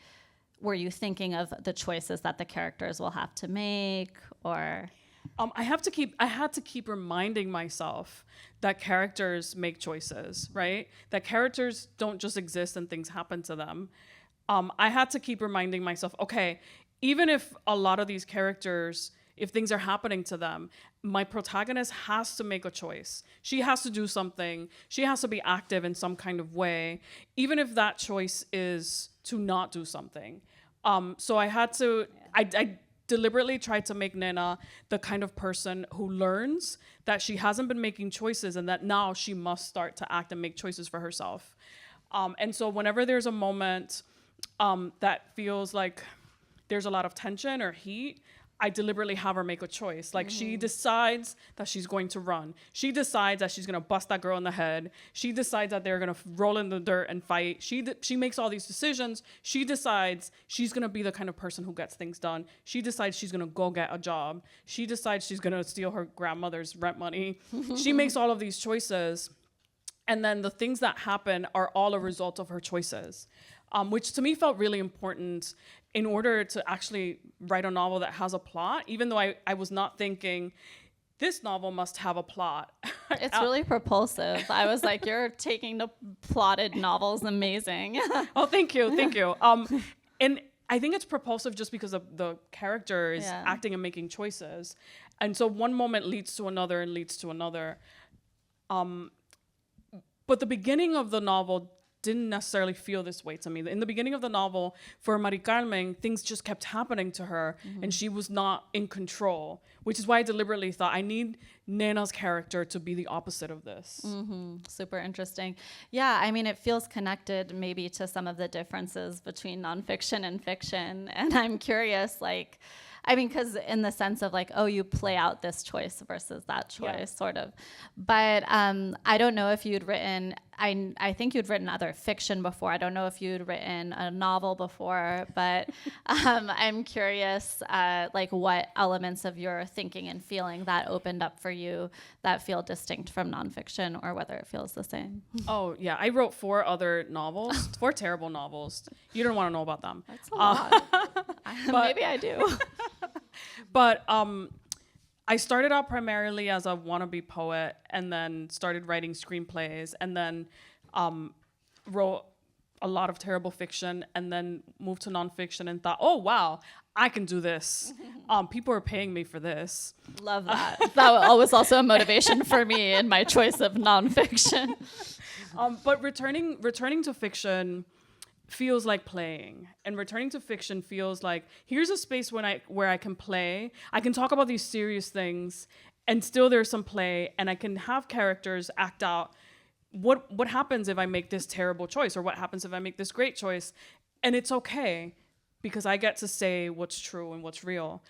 were you thinking of the choices that the characters will have to make, or? I had to keep reminding myself that characters make choices, right? That characters don't just exist and things happen to them. I had to keep reminding myself, okay, even if a lot of these characters, if things are happening to them, my protagonist has to make a choice. She has to do something. She has to be active in some kind of way, even if that choice is to not do something. So I had to, I deliberately tried to make Nena the kind of person who learns that she hasn't been making choices and that now she must start to act and make choices for herself. And so whenever there's a moment that feels like there's a lot of tension or heat, I deliberately have her make a choice. Like she decides that she's going to run. She decides that she's going to bust that girl in the head. She decides that they're going to roll in the dirt and fight. She makes all these decisions. She decides she's going to be the kind of person who gets things done. She decides she's going to go get a job. She decides she's going to steal her grandmother's rent money. She makes all of these choices. And then the things that happen are all a result of her choices, which to me felt really important in order to actually write a novel that has a plot, even though I was not thinking, this novel must have a plot. It's really propulsive. I was like, you're taking the plotted novels amazing. Oh, thank you. And I think it's propulsive just because of the characters acting and making choices. And so one moment leads to another and leads to another. But the beginning of the novel didn't necessarily feel this way to me. In the beginning of the novel, for Mari Carmen, things just kept happening to her, and she was not in control, which is why I deliberately thought I need Nena's character to be the opposite of this. Super interesting. Yeah, I mean, it feels connected maybe to some of the differences between nonfiction and fiction. And I'm curious, like, I mean, because in the sense of like, oh, you play out this choice versus that choice, sort of. But I don't know if you'd written, I think you'd written other fiction before. I don't know if you'd written a novel before, but I'm curious, like what elements of your thinking and feeling that opened up for you that feel distinct from nonfiction, or whether it feels the same. Oh, yeah. I wrote 4 other novels, 4 terrible novels. You don't want to know about them. That's a lot. Maybe I do. But I started out primarily as a wannabe poet, and then started writing screenplays, and then wrote a lot of terrible fiction, and then moved to nonfiction and thought, oh, wow, I can do this. People are paying me for this. Love that. That was also a motivation for me in my choice of nonfiction. But returning to fiction feels like playing, and returning to fiction feels like, here's a space where I can play. I can talk about these serious things, and still there's some play, and I can have characters act out what happens if I make this terrible choice, or what happens if I make this great choice, and it's okay because I get to say what's true and what's real.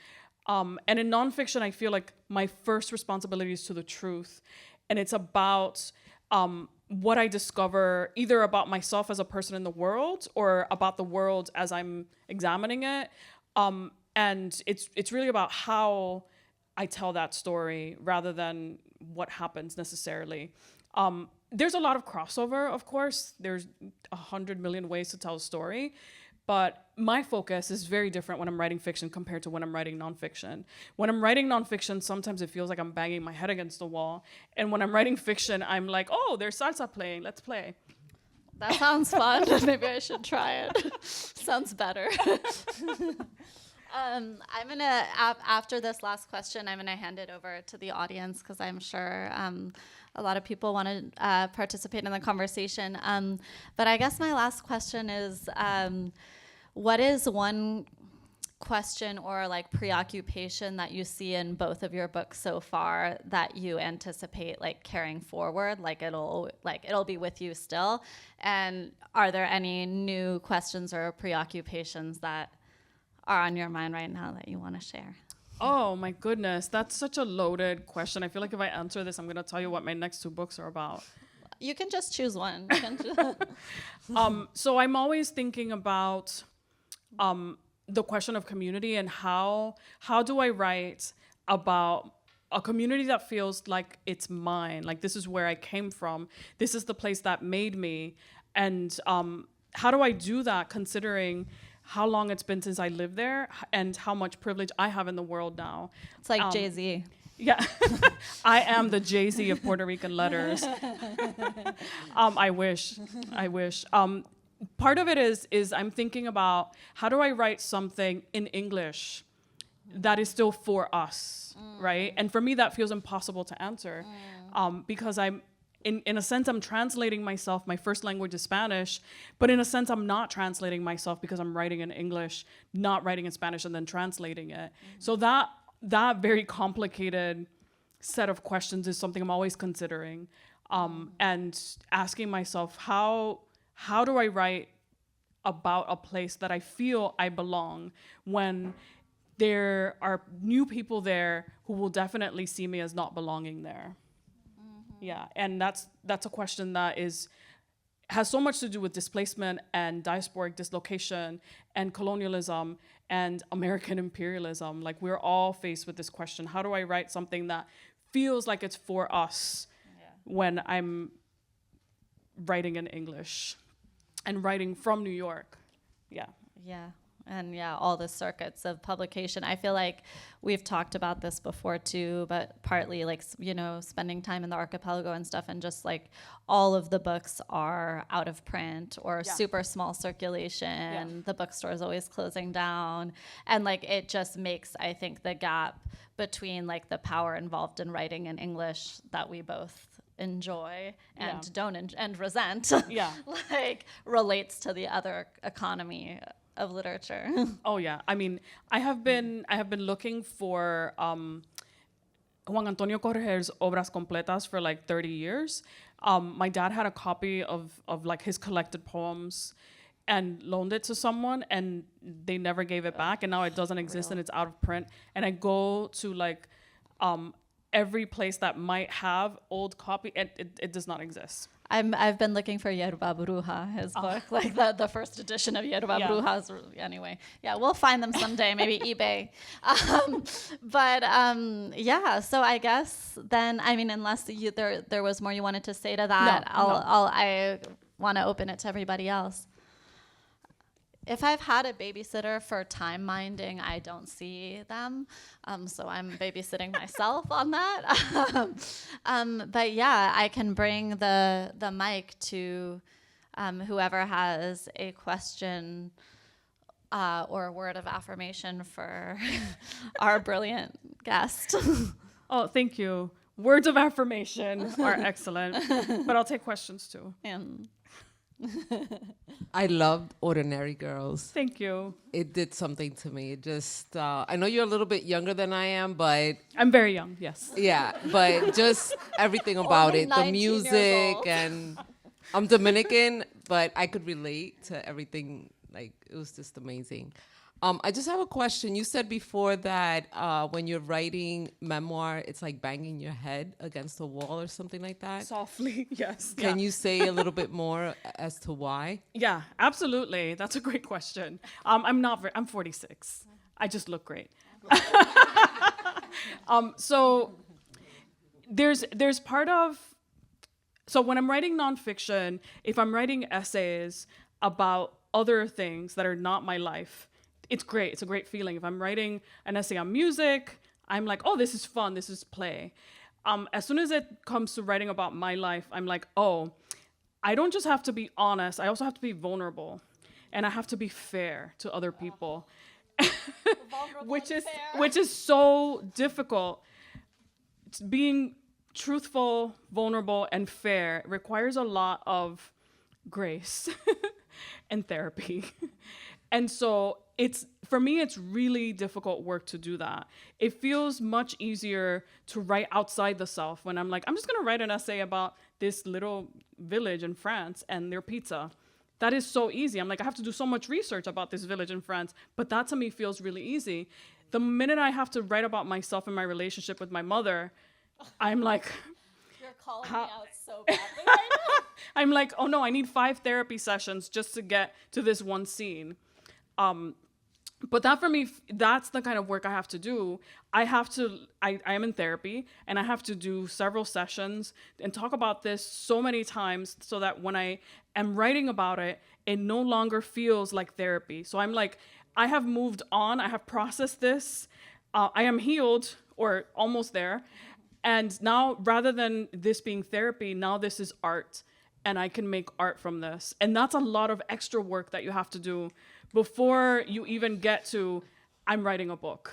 And in nonfiction, I feel like my first responsibility is to the truth, and it's about what I discover either about myself as a person in the world or about the world as I'm examining it. And it's really about how I tell that story rather than what happens necessarily. There's a lot of crossover, of course. There's 100 million ways to tell a story. But my focus is very different when I'm writing fiction compared to when I'm writing nonfiction. When I'm writing nonfiction, sometimes it feels like I'm banging my head against the wall. And when I'm writing fiction, I'm like, oh, there's salsa playing, let's play. That sounds fun. Maybe I should try it. Sounds better. I'm going to, after this last question, I'm going to hand it over to the audience because I'm sure a lot of people want to participate in the conversation. But I guess my last question is, what is one question or like preoccupation that you see in both of your books so far that you anticipate like carrying forward, like it'll be with you still? And are there any new questions or preoccupations that are on your mind right now that you want to share? Oh my goodness, that's such a loaded question. I feel like if I answer this, I'm going to tell you what my next 2 books are about. You can just choose one. So I'm always thinking about the question of community, and how do I write about a community that feels like it's mine, like this is where I came from, this is the place that made me, and how do I do that considering how long it's been since I lived there and how much privilege I have in the world now. It's like Jay-Z. Yeah, I am the Jay-Z of Puerto Rican letters. I wish. Part of it is I'm thinking about how do I write something in English that is still for us, right? And for me, that feels impossible to answer because I'm, in a sense, I'm translating myself. My first language is Spanish, but in a sense, I'm not translating myself because I'm writing in English, not writing in Spanish and then translating it. So that very complicated set of questions is something I'm always considering, and asking myself, how do I write about a place that I feel I belong when there are new people there who will definitely see me as not belonging there. Yeah, and that's a question that has so much to do with displacement and diasporic dislocation and colonialism and American imperialism. Like, we're all faced with this question: how do I write something that feels like it's for us when I'm writing in English and writing from New York? Yeah. Yeah. And yeah, all the circuits of publication. I feel like we've talked about this before too, but partly like, spending time in the archipelago and stuff, and just like all of the books are out of print or super small circulation. Yeah. The bookstore is always closing down. And like, it just makes, I think, the gap between like the power involved in writing in English that we both enjoy and and resent, like relates to the other economy of literature. Oh yeah, I mean, I have been looking for Juan Antonio Correger's obras completas for like 30 years. My dad had a copy of like his collected poems and loaned it to someone, and they never gave it back, and now it doesn't exist and it's out of print. And I go to like every place that might have old copy, and it does not exist. I've been looking for Yerba Bruja, his book, like the first edition of Yerba Brujas. Anyway, yeah, we'll find them someday, maybe eBay. So I guess then, I mean, unless there was more you wanted to say to that, I want to open it to everybody else. If I've had a babysitter for time minding, I don't see them. So I'm babysitting myself on that. But yeah, I can bring the mic to whoever has a question or a word of affirmation for our brilliant guest. Oh, thank you. Words of affirmation are excellent, but I'll take questions too. I loved Ordinary Girls. Thank you. It did something to me. It just, I know you're a little bit younger than I am, but... I'm very young, yes. Yeah, but just everything about Only it. The 19 music, years old. and I'm Dominican, but I could relate to everything. Like, it was just amazing. I just have a question. You said before that when you're writing memoir, it's like banging your head against a wall or something like that. Softly, yes. Can you say a little bit more as to why? Yeah, absolutely. That's a great question. I'm 46. I just look great. So there's part of, so when I'm writing nonfiction, if I'm writing essays about other things that are not my life, it's great. It's a great feeling. If I'm writing an essay on music, I'm like, oh, this is fun. This is play. As soon as it comes to writing about my life, I'm like, oh, I don't just have to be honest. I also have to be vulnerable, and I have to be fair to other people, which is so difficult. Being truthful, vulnerable, and fair requires a lot of grace and therapy. And so for me, it's really difficult work to do that. It feels much easier to write outside the self when I'm like, I'm just gonna write an essay about this little village in France and their pizza. That is so easy. I'm like, I have to do so much research about this village in France, but that to me feels really easy. The minute I have to write about myself and my relationship with my mother, I'm like, You're calling me out so badly right now. I'm like, oh no, I need 5 therapy sessions just to get to this one scene. But that for me, that's the kind of work I have to do. I am in therapy, and I have to do several sessions and talk about this so many times so that when I am writing about it, it no longer feels like therapy. So I'm like, I have moved on. I have processed this. I am healed, or almost there. And now, rather than this being therapy, now this is art, and I can make art from this. And that's a lot of extra work that you have to do before you even get to, I'm writing a book.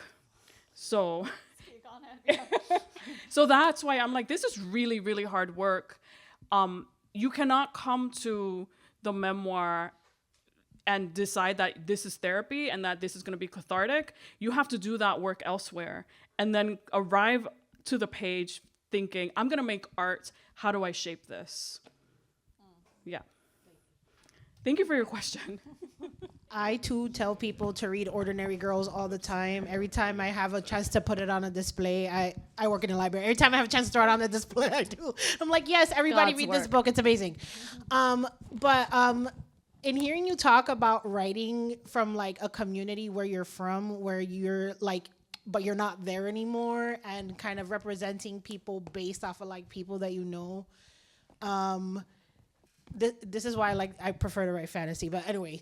So, Speak on it. so that's why I'm like, this is really, really hard work. You cannot come to the memoir and decide that this is therapy and that this is going to be cathartic. You have to do that work elsewhere and then arrive to the page thinking, I'm going to make art. How do I shape this? Yeah. Thank you for your question. I too tell people to read Ordinary Girls all the time. Every time I have a chance to put it on a display, I work in a library. Every time I have a chance to throw it on a display, I do. I'm like, yes, everybody God's read this work. book. It's amazing. But in hearing you talk about writing from like a community where you're from, where you're like, but you're not there anymore, and kind of representing people based off of like people that you know. This is why I prefer to write fantasy, but anyway.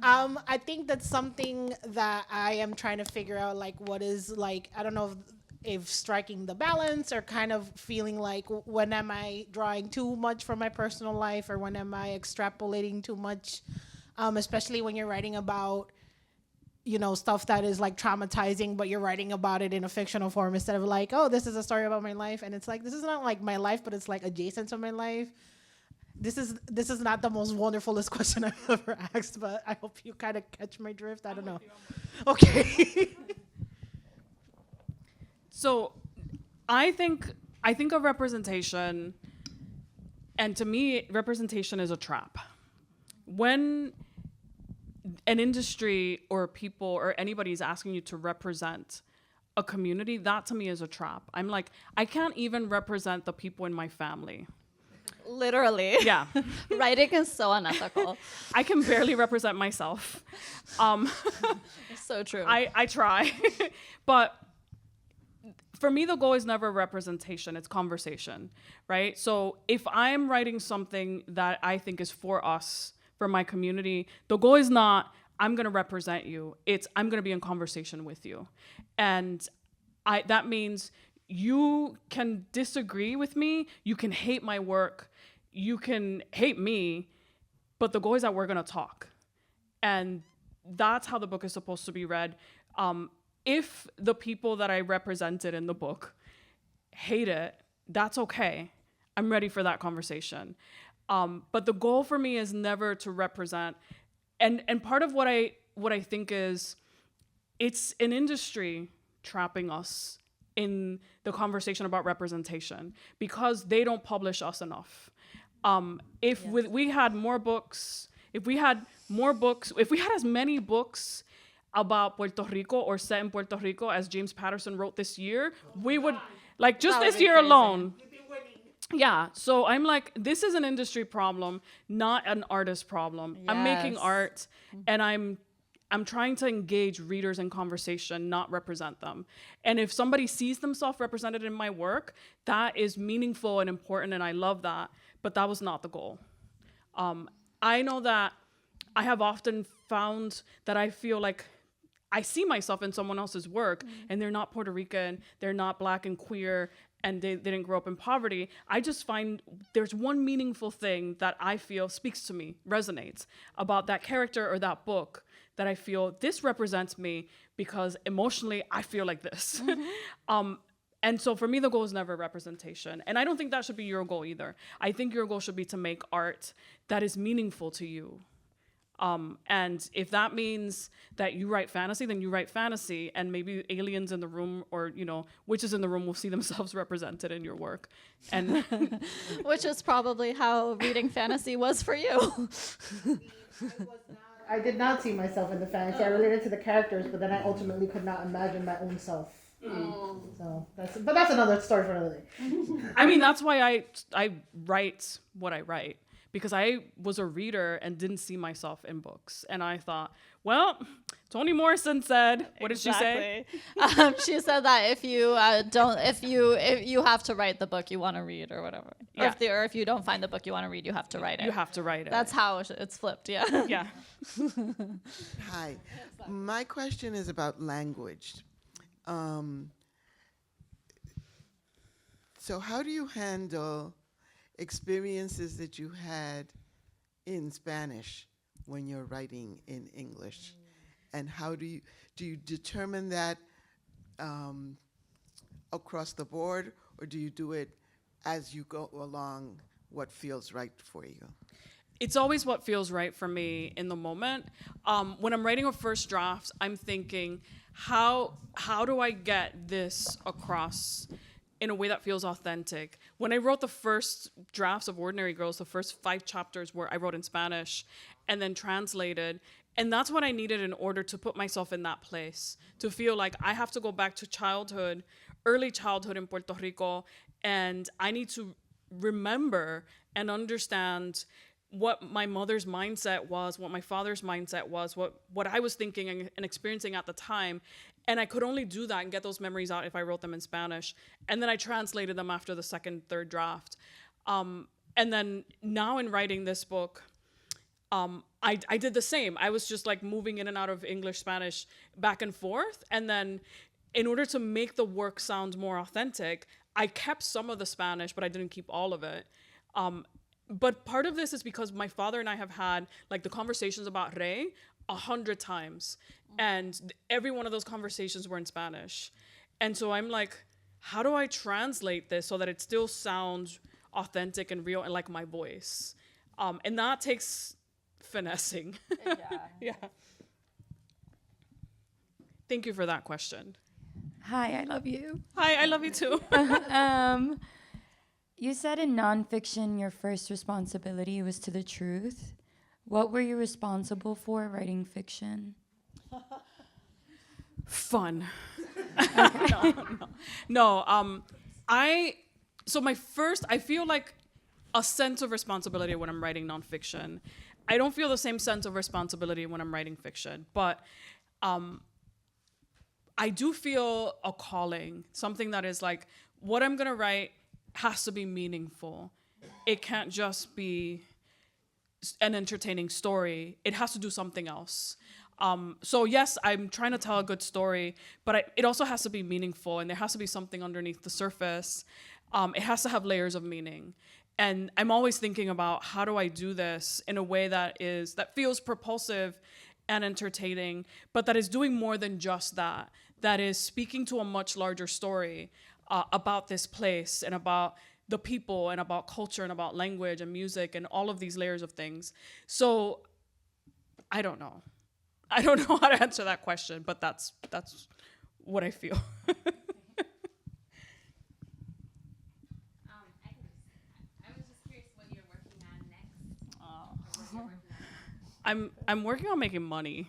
I think that's something that I am trying to figure out, like what is like, I don't know if striking the balance or kind of feeling like when am I drawing too much from my personal life, or when am I extrapolating too much, especially when you're writing about, you know, stuff that is like traumatizing, but you're writing about it in a fictional form instead of like, oh, this is a story about my life. And it's like, this is not like my life, but it's like adjacent to my life. This is not the most wonderfulest question I've ever asked, but I hope you kind of catch my drift. I don't know. Okay. So I think of representation, and to me, representation is a trap. When an industry or people or anybody's asking you to represent a community, that to me is a trap. I'm like, I can't even represent the people in my family. Literally. Yeah. Writing is so unethical. I can barely represent myself. So true. I try. But for me, the goal is never representation, it's conversation, right? So if I'm writing something that I think is for us, for my community, the goal is not, I'm gonna represent you, it's I'm gonna be in conversation with you. And that means you can disagree with me, you can hate my work, you can hate me, but the goal is that we're gonna talk. And that's how the book is supposed to be read. If the people that I represented in the book hate it, that's okay. I'm ready for that conversation. But the goal for me is never to represent. And part of what I think is, it's an industry trapping us in the conversation about representation because they don't publish us enough. If we had more books, if we had as many books about Puerto Rico or set in Puerto Rico as James Patterson wrote this year, we would, like, just this year alone. Yeah, so I'm like, this is an industry problem, not an artist problem. Yes. I'm making art, and I'm trying to engage readers in conversation, not represent them. And if somebody sees themselves represented in my work, that is meaningful and important, and I love that. But that was not the goal. I know that I have often found that I feel like I see myself in someone else's work, and they're not Puerto Rican, they're not Black and queer, and they didn't grow up in poverty. I just find there's one meaningful thing that I feel speaks to me, resonates about that character or that book, that I feel this represents me because emotionally I feel like this. And so for me, the goal is never representation. And I don't think that should be your goal either. I think your goal should be to make art that is meaningful to you. And if that means that you write fantasy, then you write fantasy, and maybe aliens in the room or, you know, witches in the room will see themselves represented in your work. And which is probably how reading fantasy was for you. I did not see myself in the fantasy. I related to the characters, but then I ultimately could not imagine my own self. So that's another story for another day. I mean, that's why I write what I write. Because I was a reader and didn't see myself in books. And I thought, well, Toni Morrison said, what did she say? She said that if you have to write the book you want to read or whatever. Yeah. Or if you don't find the book you want to read, you have to write it. You have to write it. That's how it's flipped, yeah. Yeah. Hi. My question is about language. So how do you handle experiences that you had in Spanish when you're writing in English? And how do you determine that across the board, or do you do it as you go along, what feels right for you? It's always what feels right for me in the moment. When I'm writing a first draft, I'm thinking, how do I get this across in a way that feels authentic. When I wrote the first drafts of Ordinary Girls, the first 5 chapters were I wrote in Spanish and then translated. And that's what I needed in order to put myself in that place, to feel like I have to go back to childhood, early childhood in Puerto Rico, and I need to remember and understand what my mother's mindset was, what my father's mindset was, what I was thinking and experiencing at the time. And I could only do that and get those memories out if I wrote them in Spanish. And then I translated them after the second, third draft. And then now in writing this book, I did the same. I was just like moving in and out of English, Spanish, back and forth. And then in order to make the work sound more authentic, I kept some of the Spanish, but I didn't keep all of it. But part of this is because my father and I have had like the conversations about Rey 100 times. And every one of those conversations were in Spanish. And so I'm like, how do I translate this so that it still sounds authentic and real and like my voice? And that takes finessing. Yeah. Thank you for that question. Hi, I love you. Hi, I love you too. You said in nonfiction your first responsibility was to the truth. What were you responsible for writing fiction? Fun. No. I feel like a sense of responsibility when I'm writing nonfiction. I don't feel the same sense of responsibility when I'm writing fiction, but I do feel a calling, something that is like, what I'm gonna write has to be meaningful. It can't just be an entertaining story. It has to do something else. So yes, I'm trying to tell a good story, but it also has to be meaningful, and there has to be something underneath the surface. It has to have layers of meaning. And I'm always thinking about how do I do this in a way that feels propulsive and entertaining, but that is doing more than just that. That is speaking to a much larger story about this place and about the people and about culture and about language and music and all of these layers of things. So I don't know. I don't know how to answer that question, but that's what I feel. I'm working on making money.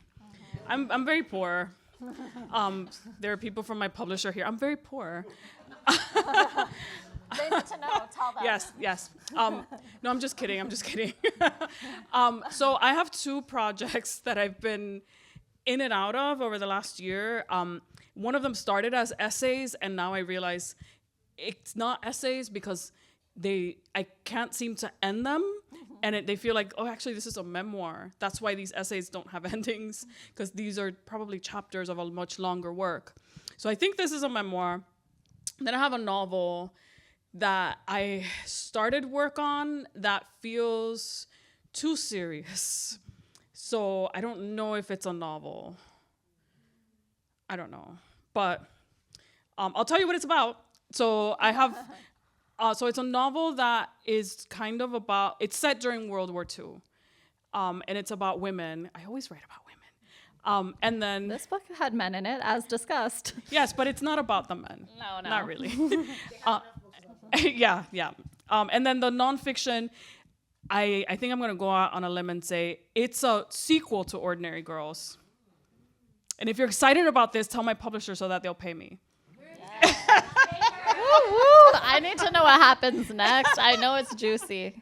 I'm very poor. There are people from my publisher here. I'm very poor. They need to know. Tell them. Yes. No, I'm just kidding. So I have 2 projects that I've been in and out of over the last year. One of them started as essays, and now I realize it's not essays because I can't seem to end them. And they feel like, oh, actually, this is a memoir. That's why these essays don't have endings, because these are probably chapters of a much longer work. So I think this is a memoir. Then I have a novel that I started work on that feels too serious. So I don't know if it's a novel. I don't know. But I'll tell you what it's about. So I have... So it's a novel that is kind of about, it's set during World War II. And it's about women. I always write about women. And then... This book had men in it, as discussed. Yes, but it's not about the men. No. Not really. Yeah. And then the nonfiction, I think I'm going to go out on a limb and say it's a sequel to Ordinary Girls. And if you're excited about this, tell my publisher so that they'll pay me. I need to know what happens next. I know it's juicy.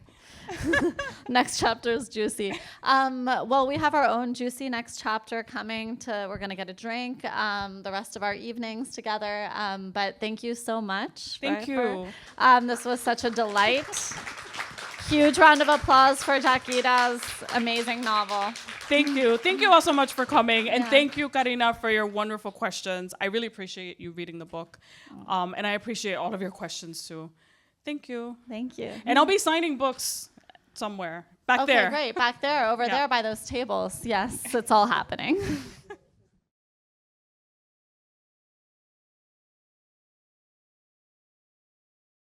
Next chapter is juicy. Well, we have our own juicy next chapter coming. We're going to get a drink the rest of our evenings together. But thank you so much. Thank you. This was such a delight. Huge round of applause for Jaquira's amazing novel. Thank you. Thank you all so much for coming. And thank you, Karina, for your wonderful questions. I really appreciate you reading the book. And I appreciate all of your questions, too. Thank you. Thank you. And I'll be signing books somewhere. Back there. Okay, great. Back there, over there by those tables. Yes, it's all happening.